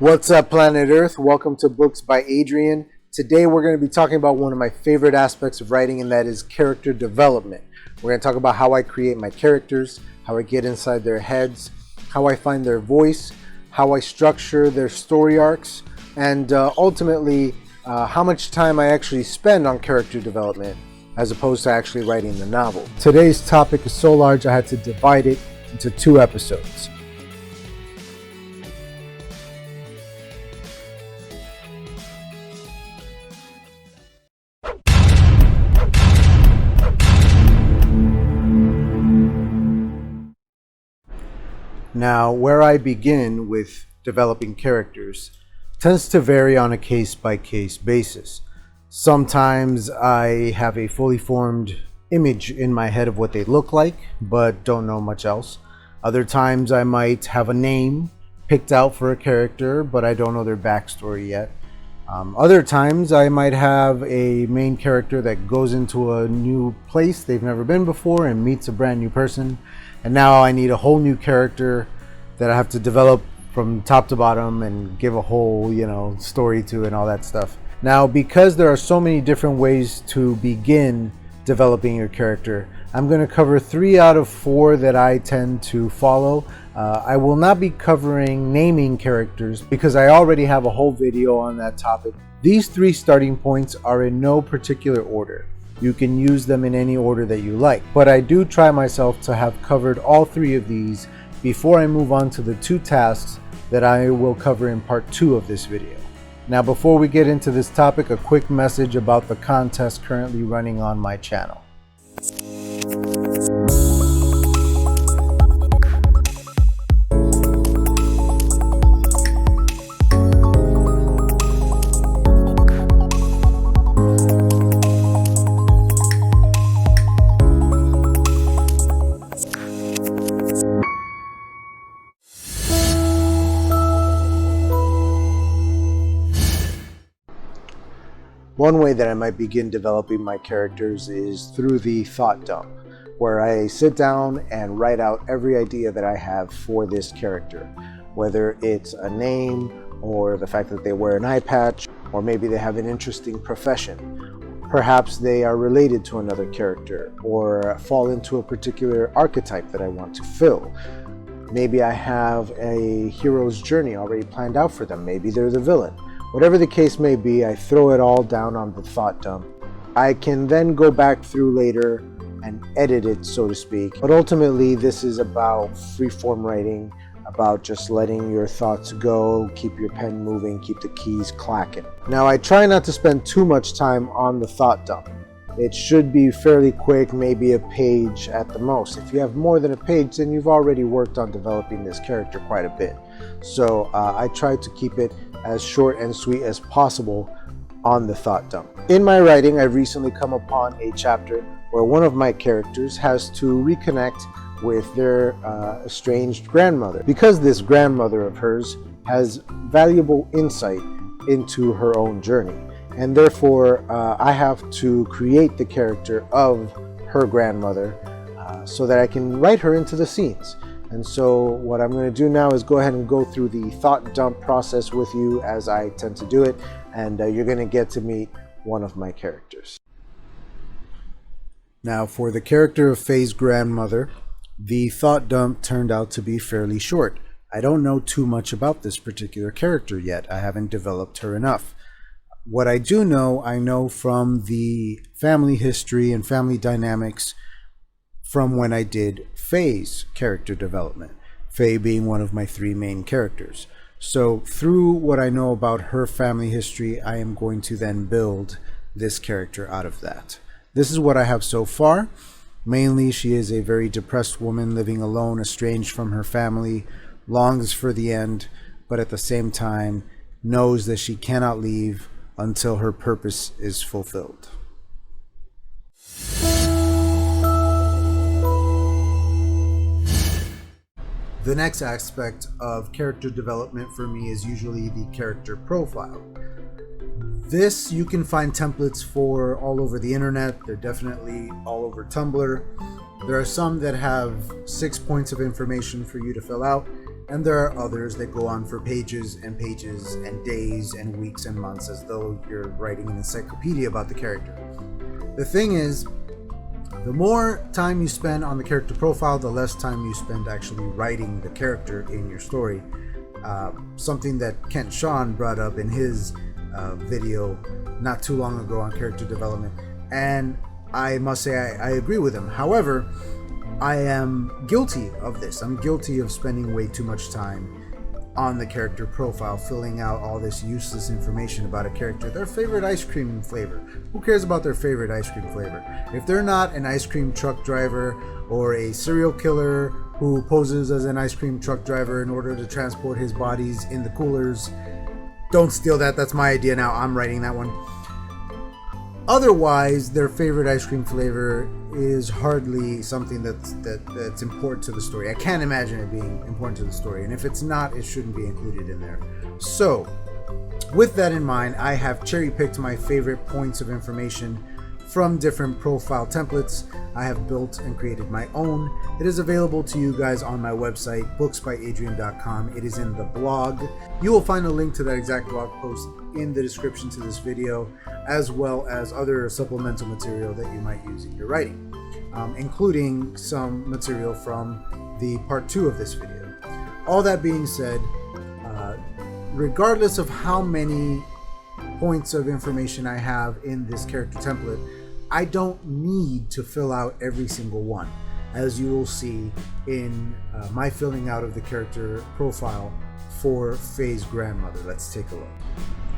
What's up, planet Earth? Welcome to Books by Adrian. Today we're going to be talking about one of my favorite aspects of writing, and that is character development. We're going to talk about how I create my characters, how I get inside their heads, how I find their voice, how I structure their story arcs, and ultimately how much time I actually spend on character development as opposed to actually writing the novel. Today's topic is so large I had to divide it into 2 episodes. Now, where I begin with developing characters tends to vary on a case-by-case basis. Sometimes I have a fully formed image in my head of what they look like, but don't know much else. Other times I might have a name picked out for a character, but I don't know their backstory yet. Other times I might have a main character that goes into a new place they've never been before and meets a brand new person, and now I need a whole new character that I have to develop from top to bottom and give a whole, story to and all that stuff. Now, because there are so many different ways to begin developing your character, I'm going to cover 3 out of 4 that I tend to follow. I will not be covering naming characters because I already have a whole video on that topic. These 3 starting points are in no particular order. You can use them in any order that you like, but I do try myself to have covered all 3 of these before I move on to the 2 tasks that I will cover in part 2 of this video. Now, before we get into this topic, a quick message about the contest currently running on my channel. One way that I might begin developing my characters is through the thought dump, where I sit down and write out every idea that I have for this character, whether it's a name or the fact that they wear an eye patch, or maybe they have an interesting profession. Perhaps they are related to another character or fall into a particular archetype that I want to fill. Maybe I have a hero's journey already planned out for them. Maybe they're the villain. Whatever the case may be, I throw it all down on the thought dump. I can then go back through later and edit it, so to speak. But ultimately, this is about freeform writing, about just letting your thoughts go, keep your pen moving, keep the keys clacking. Now, I try not to spend too much time on the thought dump. It should be fairly quick, maybe a page at the most. If you have more than a page, then you've already worked on developing this character quite a bit. So I try to keep it as short and sweet as possible on the thought dump. In my writing, I've recently come upon a chapter where one of my characters has to reconnect with their estranged grandmother, because this grandmother of hers has valuable insight into her own journey, and therefore I have to create the character of her grandmother so that I can write her into the scenes. And so what I'm going to do now is go ahead and go through the thought dump process with you, as I tend to do it, and you're going to get to meet one of my characters. Now, for the character of Faye's grandmother, the thought dump turned out to be fairly short. I don't know too much about this particular character yet. I haven't developed her enough. What I do know, I know from the family history and family dynamics from when I did Faye's character development, Faye being one of my 3 main characters. So through what I know about her family history, I am going to then build this character out of that. This is what I have so far. Mainly, she is a very depressed woman living alone, estranged from her family, longs for the end, but at the same time knows that she cannot leave until her purpose is fulfilled. The next aspect of character development for me is usually the character profile. This you can find templates for all over the internet. They're definitely all over Tumblr. There are some that have 6 points of information for you to fill out, And there are others that go on for pages and pages and days and weeks and months, as though you're writing an encyclopedia about the character. The thing is, the more time you spend on the character profile, the less time you spend actually writing the character in your story. Something that Kent Shawn brought up in his video not too long ago on character development. And I must say I agree with him. However, I am guilty of this. I'm guilty of spending way too much time on the character profile, filling out all this useless information about a character. Their favorite ice cream flavor. Who cares about their favorite ice cream flavor? If they're not an ice cream truck driver or a serial killer who poses as an ice cream truck driver in order to transport his bodies in the coolers, don't steal that. That's my idea now. I'm writing that one. Otherwise, their favorite ice cream flavor is hardly something that's important to the story. I can't imagine it being important to the story, and if it's not, it shouldn't be included in there. So, with that in mind, I have cherry-picked my favorite points of information from different profile templates. I have built and created my own. It is available to you guys on my website, booksbyadrian.com. It is in the blog. You will find a link to that exact blog post in the description to this video, as well as other supplemental material that you might use in your writing, including some material from the part 2 of this video. All that being said, regardless of how many points of information I have in this character template, I don't need to fill out every single one, as you will see in my filling out of the character profile for Faye's grandmother. Let's take a look.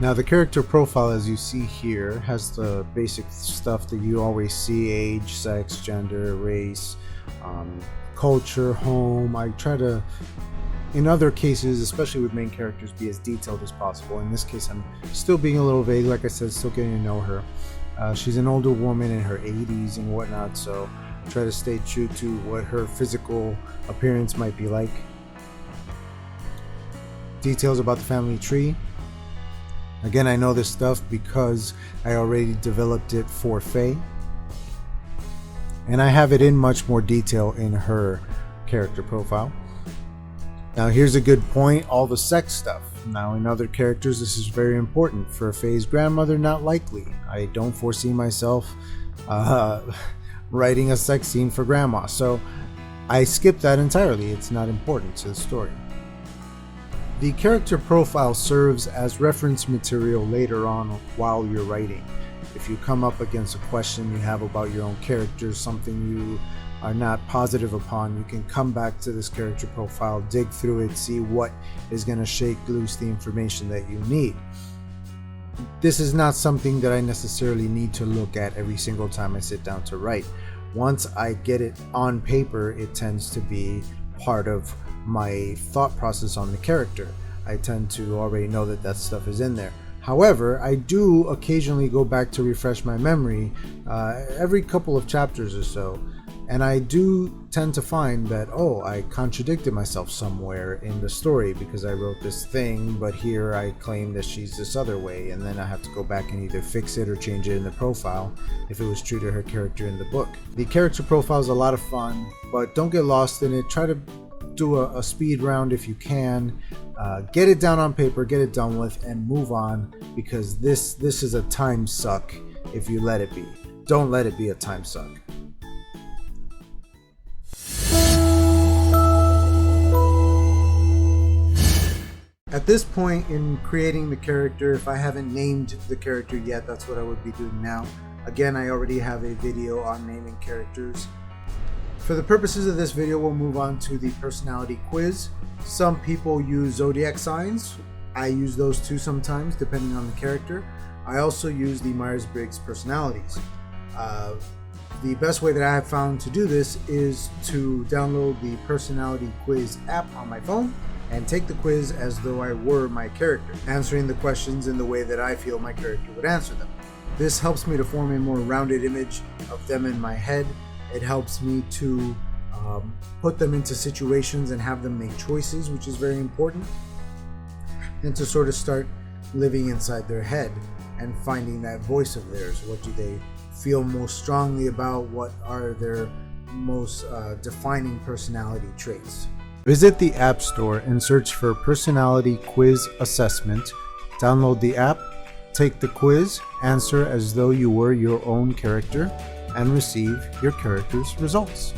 Now, the character profile, as you see here, has the basic stuff that you always see: age, sex, gender, race, culture, home. I try to, in other cases, especially with main characters, be as detailed as possible. In this case, I'm still being a little vague. Like I said, still getting to know her. She's an older woman in her 80s and whatnot, so I try to stay true to what her physical appearance might be like. Details about the family tree. Again, I know this stuff because I already developed it for Faye, and I have it in much more detail in her character profile. Now, here's a good point: all the sex stuff. Now, in other characters, this is very important. For Faye's grandmother, not likely. I don't foresee myself writing a sex scene for grandma, so I skip that entirely. It's not important to the story. The character profile serves as reference material later on while you're writing. If you come up against a question you have about your own character, something you are not positive upon, you can come back to this character profile, dig through it, see what is going to shake loose the information that you need. This is not something that I necessarily need to look at every single time I sit down to write. Once I get it on paper, it tends to be part of my thought process on the character. I tend to already know that that stuff is in there. However, I do occasionally go back to refresh my memory every couple of chapters or so, and I do tend to find that, oh, I contradicted myself somewhere in the story because I wrote this thing, but here I claim that she's this other way, and then I have to go back and either fix it or change it in the profile if it was true to her character in the book. The character profile is a lot of fun, but don't get lost in it. Try to do a speed round if you can. Get it down on paper, get it done with, and move on, because this is a time suck if you let it be. Don't let it be a time suck. At this point in creating the character, if I haven't named the character yet, that's what I would be doing now. Again, I already have a video on naming characters. For the purposes of this video, we'll move on to the personality quiz. Some people use zodiac signs. I use those too sometimes, depending on the character. I also use the Myers-Briggs personalities. The best way that I have found to do this is to download the personality quiz app on my phone and take the quiz as though I were my character, answering the questions in the way that I feel my character would answer them. This helps me to form a more rounded image of them in my head. It helps me to put them into situations and have them make choices, which is very important, and to sort of start living inside their head and finding that voice of theirs. What do they feel most strongly about? What are their most defining personality traits? Visit the App Store and search for Personality Quiz Assessment. Download the app, take the quiz, answer as though you were your own character, and receive your character's results.